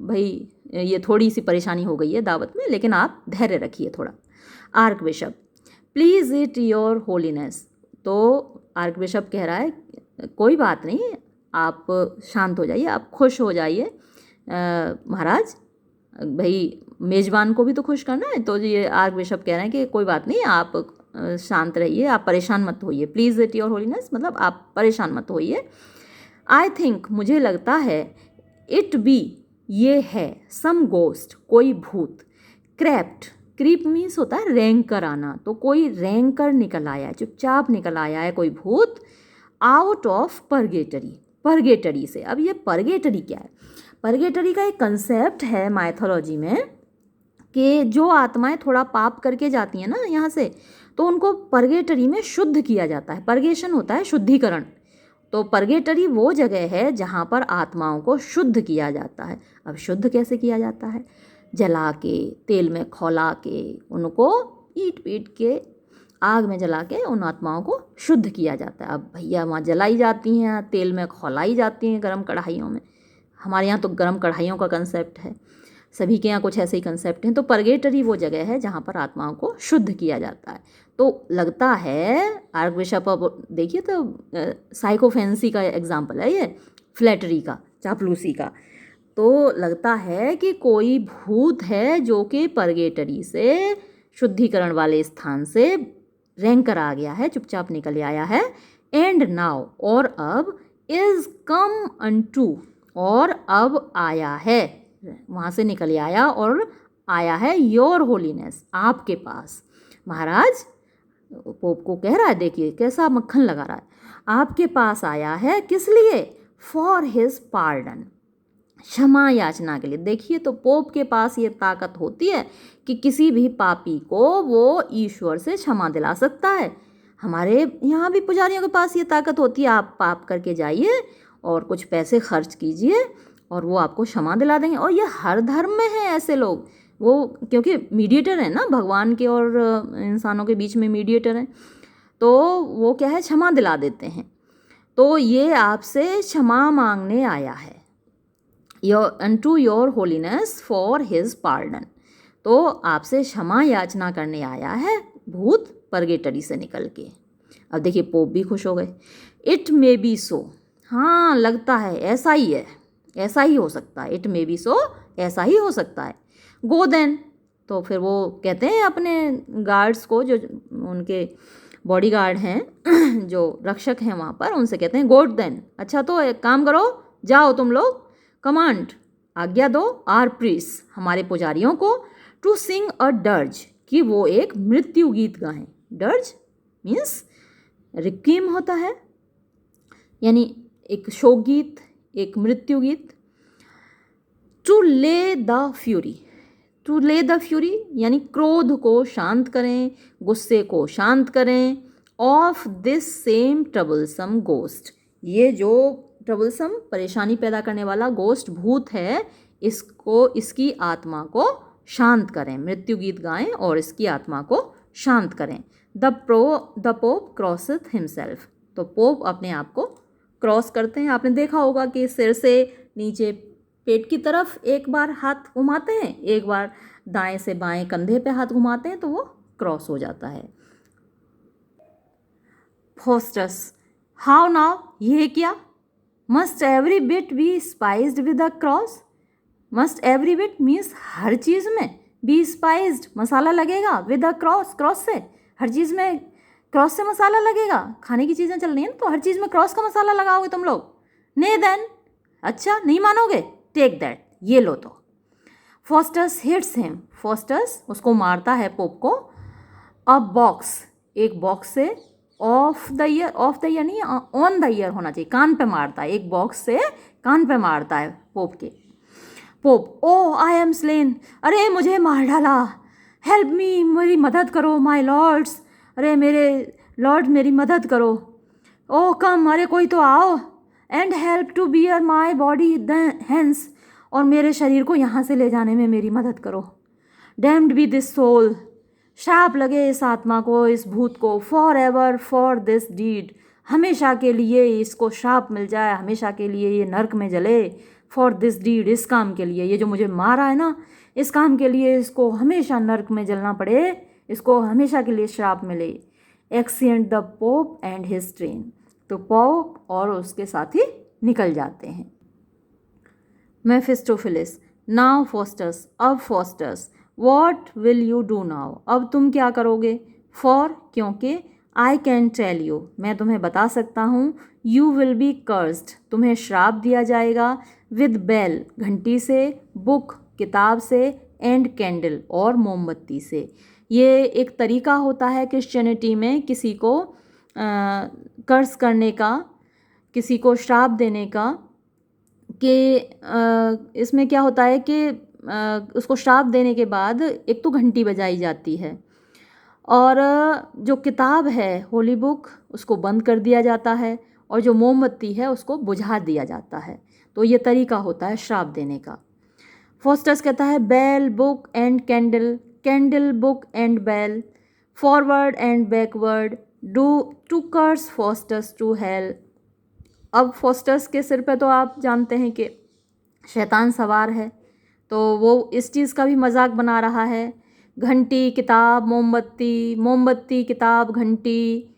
भाई ये थोड़ी सी परेशानी हो गई है दावत में, लेकिन आप धैर्य रखिए थोड़ा। Arc bishop, please it your holiness, तो आर्क बिशप कह रहा है कोई बात नहीं, आप शांत हो जाइए, आप खुश हो जाइए महाराज, भाई मेज़बान को भी तो खुश करना है। तो ये आर्क बिशप कह रहे हैं कि कोई बात नहीं, आप शांत रहिए, आप परेशान मत होइए, प्लीज़ इट योर होलीनेस, मतलब आप परेशान मत होइए। आई थिंक, मुझे लगता है, इट बी, ये है, सम गोस्ट, कोई भूत, क्रैप्ट, क्रीप मीन्स होता है रेंग कर आना, तो कोई रेंग कर निकल आया है, चुपचाप निकल आया है कोई भूत, आउट ऑफ परगेटरी, परगेटरी से। अब ये परगेटरी क्या है? परगेटरी का एक कंसेप्ट है माइथोलॉजी में कि जो आत्माएं थोड़ा पाप करके जाती हैं ना यहाँ से, तो उनको परगेटरी में शुद्ध किया जाता है। परगेशन होता है शुद्धिकरण, तो परगेटरी वो जगह है जहाँ पर आत्माओं को शुद्ध किया जाता है। अब शुद्ध कैसे किया जाता है? जला के, तेल में खौला के, उनको ईट पीट के, आग में जला के उन आत्माओं को शुद्ध किया जाता है। अब भैया वहाँ जलाई जाती हैं, तेल में खौलाई जाती हैं गर्म कढ़ाइयों में, हमारे यहाँ तो गर्म कढ़ाइयों का कंसेप्ट है, सभी के यहाँ कुछ ऐसे ही कंसेप्ट हैं। तो परगेटरी वो जगह है जहाँ पर आत्माओं को शुद्ध किया जाता है। तो लगता है आर्क बिशप, अब देखिए तो साइकोफेंसी का एग्जाम्पल है ये, फ्लैटरी का, चापलूसी का। तो लगता है कि कोई भूत है जो कि परगेटरी से, शुद्धिकरण वाले स्थान से रेंग कर आ गया है, चुपचाप निकल आया है। एंड नाउ, और अब, इज़ कम अनटू, और अब आया है, वहाँ से निकल आया और आया है योर होलीनेस, आपके पास। महाराज पोप को कह रहा है, देखिए कैसा मक्खन लगा रहा है, आपके पास आया है, किस लिए? फॉर हिज पार्डन, क्षमा याचना के लिए। देखिए, तो पोप के पास ये ताकत होती है कि किसी भी पापी को वो ईश्वर से क्षमा दिला सकता है। हमारे यहाँ भी पुजारियों के पास ये ताकत होती है। आप पाप करके जाइए और कुछ पैसे खर्च कीजिए और वो आपको क्षमा दिला देंगे। और ये हर धर्म में है ऐसे लोग, वो क्योंकि मीडिएटर है ना, भगवान के और इंसानों के बीच में मीडिएटर हैं, तो वो क्या है, क्षमा दिला देते हैं। तो ये आपसे क्षमा मांगने आया है, unto your holiness for his pardon। तो आपसे क्षमा याचना करने आया है भूत परगेटरी से निकल के। अब देखिए, पोप भी खुश हो गए। इट मे बी सो, हाँ लगता है ऐसा ही है, ऐसा ही हो सकता है। इट मे बी सो, ऐसा ही हो सकता है। गो देन, तो फिर वो कहते हैं अपने गार्ड्स को, जो उनके बॉडी गार्ड हैं जो रक्षक हैं वहाँ पर, उनसे कहते हैं गो देन, अच्छा तो एक काम करो, जाओ तुम लोग, कमांड, आज्ञा दो, आर प्रीस, हमारे पुजारियों को, टू सिंग अ डर्ज, कि वो एक मृत्यु गीत गाएं। डर्ज मीन्स रिक्वीम होता है, यानी एक शोक गीत, एक मृत्यु गीत। टू ले द फ्यूरी, टू ले द फ्यूरी यानी क्रोध को शांत करें, गुस्से को शांत करें। Of this same troublesome ghost, ये जो ट्रबलसम परेशानी पैदा करने वाला गोस्ट भूत है, इसको, इसकी आत्मा को शांत करें। मृत्यु गीत गाएं और इसकी आत्मा को शांत करें। द पोप क्रॉसथ हिमसेल्फ, तो पोप अपने आप को क्रॉस करते हैं। आपने देखा होगा कि सिर से नीचे पेट की तरफ एक बार हाथ घुमाते हैं, एक बार दाएं से बाएं कंधे पे हाथ घुमाते हैं, तो वो क्रॉस हो जाता है। फोस्टस, हाउ नाउ, ये क्या? Must every bit be spiced with a cross. Must every bit means हर चीज़ में, बी स्पाइस्ड मसाला लगेगा, विद अ क्रॉस, क्रॉस से, हर चीज़ में क्रॉस से मसाला लगेगा। खाने की चीज़ें चल रही हैं तो हर चीज़ में क्रॉस का मसाला लगाओगे तुम लोग? नहीं देन, अच्छा नहीं मानोगे, टेक दैट, ये लो तो। फोस्टस हिट्स हिम, फोस्टस उसको मारता है पोप को। अ बॉक्स, एक बॉक्स से, of the year, of the year नहीं, ऑन द ईयर होना चाहिए, कान पे मारता है, एक बॉक्स से कान पे मारता है पोप के। Pope, o I am slain, अरे मुझे मार डाला, हेल्प मी, मेरी मदद करो, माय लॉर्ड्स, अरे मेरे लॉर्ड मेरी मदद करो। ओ कम, अरे कोई तो आओ, and help to bear my body hence, और मेरे शरीर को यहाँ से ले जाने में मेरी मदद करो। डैम्ड बी दिस सोल, शाप लगे इस आत्मा को, इस भूत को, for ever for this deed, हमेशा के लिए इसको शाप मिल जाए, हमेशा के लिए ये नर्क में जले। फॉर दिस डीड, इस काम के लिए, ये जो मुझे मारा है ना, इस काम के लिए इसको हमेशा नर्क में जलना पड़े, इसको हमेशा के लिए श्राप मिले। Exeunt the Pope and his train, तो पोप और उसके साथी निकल जाते हैं। मेफिस्टोफिलिस, नाउ फोस्टस, अब Faustus, what will you do now, अब तुम क्या करोगे? फॉर, क्योंकि, आई कैन टेल यू, मैं तुम्हें बता सकता हूँ, यू विल बी कर्स्ड, तुम्हें श्राप दिया जाएगा, विद बेल, घंटी से, बुक, किताब से, एंड कैंडल, और मोमबत्ती से। ये एक तरीका होता है क्रिश्चियनिटी में किसी को कर्स करने का, किसी को श्राप देने का, कि इसमें क्या होता है कि उसको श्राप देने के बाद एक तो घंटी बजाई जाती है, और जो किताब है होली बुक उसको बंद कर दिया जाता है, और जो मोमबत्ती है उसको बुझा दिया जाता है। तो ये तरीका होता है श्राप देने का। फोस्टस कहता है bell, book and candle, candle, book and bell, forward and backward, do to curse Faustus to hell. अब फोस्टस के सिर पे तो आप जानते हैं कि शैतान सवार है, तो वो इस चीज़ का भी मजाक बना रहा है। घंटी, किताब, मोमबत्ती, मोमबत्ती, किताब, घंटी,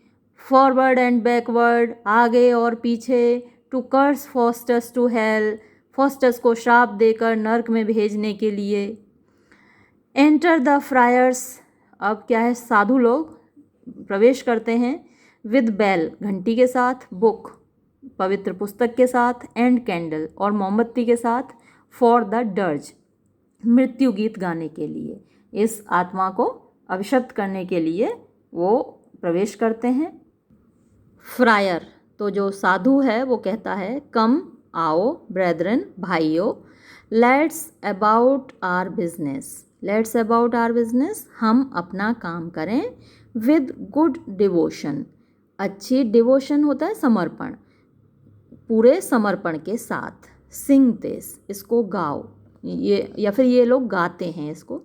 फॉरवर्ड एंड बैकवर्ड, आगे और पीछे, to curse Faustus to hell, Faustus को श्राप देकर नर्क में भेजने के लिए। एंटर द फ्रायर्स, अब क्या है, साधु लोग प्रवेश करते हैं, विद बेल, घंटी के साथ, बुक, पवित्र पुस्तक के साथ, एंड कैंडल, और मोमबत्ती के साथ, फॉर द डर्ज, मृत्यु गीत गाने के लिए, इस आत्मा को अभिशप्त करने के लिए वो प्रवेश करते हैं। फ्रायर, तो जो साधु है वो कहता है कम आओ, ब्रेदरन भाइयों, let's about our business, let's about our business, हम अपना काम करें, विद गुड डिवोशन, अच्छी डिवोशन होता है समर्पण, पूरे समर्पण के साथ, सिंग दिस, इसको गाओ, ये या फिर ये लोग गाते हैं इसको।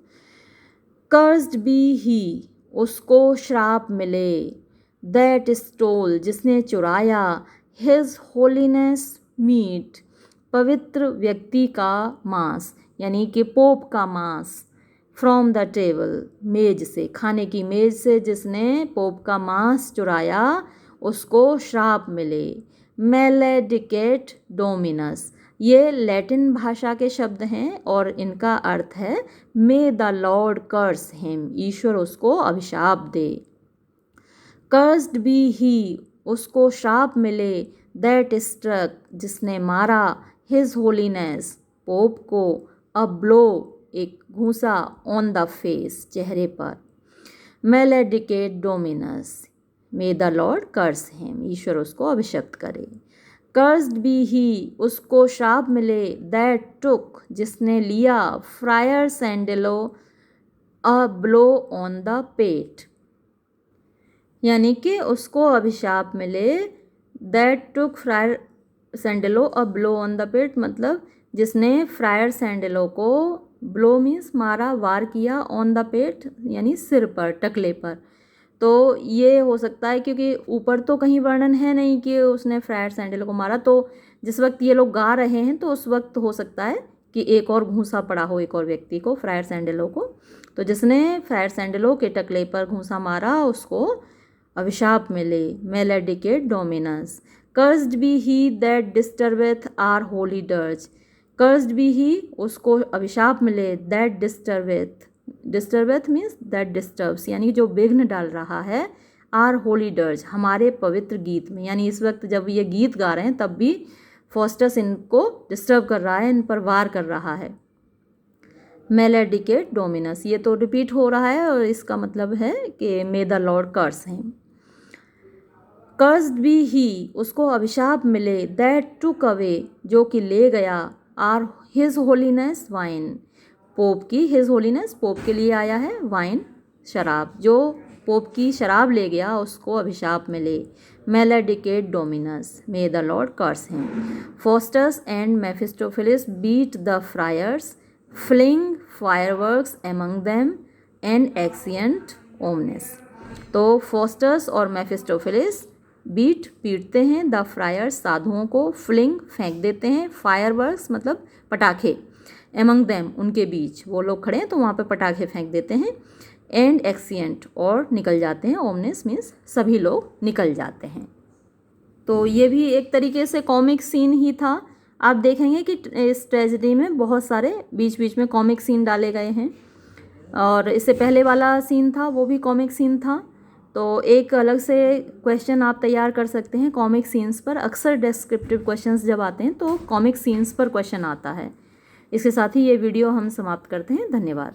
कर्स्ड बी ही, उसको श्राप मिले, दैट स्टोल, जिसने चुराया, हिज होलीनेस मीट, पवित्र व्यक्ति का मांस, यानी कि पोप का मांस, फ्रॉम द टेबल, मेज से, खाने की मेज से जिसने पोप का मांस चुराया उसको श्राप मिले। मेलेडिकेट डोमिनस, ये लैटिन भाषा के शब्द हैं और इनका अर्थ है may the lord curse him, ईश्वर उसको अभिशाप दे। कर्स्ड बी ही, उसको श्राप मिले, दैट स्ट्रक, जिसने मारा, हिज होलीनेस, पोप को, अ ब्लो, एक घूंसा, ऑन द फेस, चेहरे पर। मेलेडिकेट डोमिनस, may the lord curse him, ईश्वर उसको अभिशप्त करे। कर्स्ड बी ही, उसको श्राप मिले, दैट टुक, जिसने लिया, friar Sandelo, a blow on the pate, यानी कि उसको अभिशाप मिले, that took friar Sandelo a blow on the pate, मतलब जिसने फ्रायर सैंडेलो को, ब्लो मीन्स मारा, वार किया, ऑन द पेट यानी सिर पर, टकले पर। तो ये हो सकता है क्योंकि ऊपर तो कहीं वर्णन है नहीं कि उसने फ्रायर सैंडेलो को मारा, तो जिस वक्त ये लोग गा रहे हैं तो उस वक्त हो सकता है कि एक और घूंसा पड़ा हो एक और व्यक्ति को, फ्रायर सैंडेलो को। तो जिसने फ्रायर सैंडेलो के टकले पर घूंसा मारा उसको अभिशाप मिले। मेलेडिकेट डोमिनस। Cursed be he that disturbeth our holy dirge, cursed be he, उसको अभिशाप मिले, that disturbeth, disturbeth means that disturbs, यानी जो विघ्न डाल रहा है, आर होली डर्ज, हमारे पवित्र गीत में, यानी इस वक्त जब ये गीत गा रहे हैं तब भी फॉस्टस इनको डिस्टर्ब कर रहा है, इन पर वार कर रहा है। मेलेडिकेट डोमिनस, ये तो रिपीट हो रहा है और इसका मतलब है कि may the lord curse him. Cursed be he, उसको अभिशाप मिले, दैट टुक अवे, जो कि ले गया, are his holiness wine, Pope की, हिज होलीनेस पोप के लिए आया है, वाइन शराब, जो पोप की शराब ले गया उसको अभिशाप मिले। मेलेडिकेट डोमिनस, may the lord curse him. Faustus and Mephistophilis beat the friars, fling fireworks among them, and exeunt omnes. तो फॉस्टस और मेफिस्टोफिलिस बीट, पीटते हैं, द फ्रायर्स, साधुओं को, फ्लिंग, फेंक देते हैं, फायरवर्क्स मतलब पटाखे, एमंग देम, उनके बीच, वो लोग खड़े हैं तो वहाँ पे पटाखे फेंक देते हैं, एंड एक्सिएंट, और निकल जाते हैं, ओमनेस मीन्स सभी लोग निकल जाते हैं। तो ये भी एक तरीके से कॉमिक सीन ही था। आप देखेंगे कि इस ट्रेजेडी में बहुत सारे बीच बीच में कॉमिक सीन डाले गए हैं, और इससे पहले वाला सीन था वो भी कॉमिक सीन था। तो एक अलग से क्वेश्चन आप तैयार कर सकते हैं कॉमिक सीन्स पर। अक्सर डिस्क्रिप्टिव क्वेश्चंस जब आते हैं तो कॉमिक सीन्स पर क्वेश्चन आता है। इसके साथ ही ये वीडियो हम समाप्त करते हैं। धन्यवाद।